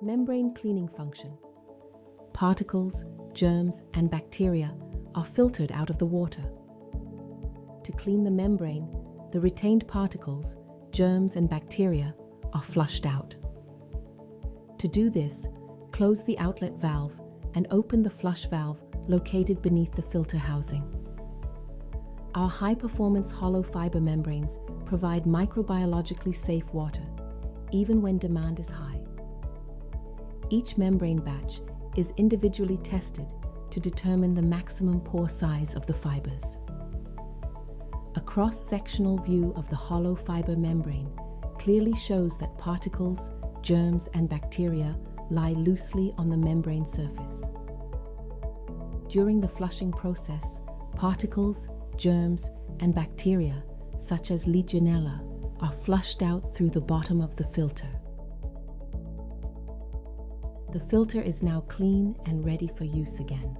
Membrane cleaning function. Particles, germs, and bacteria are filtered out of the water. To clean the membrane, the retained particles, germs, and bacteria are flushed out. To do this, close the outlet valve and open the flush valve located beneath the filter housing. Our high-performance hollow fiber membranes provide microbiologically safe water, even when demand is high. Each membrane batch is individually tested to determine the maximum pore size of the fibers. A cross-sectional view of the hollow fiber membrane clearly shows that particles, germs, and bacteria lie loosely on the membrane surface. During the flushing process, particles, germs, and bacteria, such as Legionella, are flushed out through the bottom of the filter. The filter is now clean and ready for use again.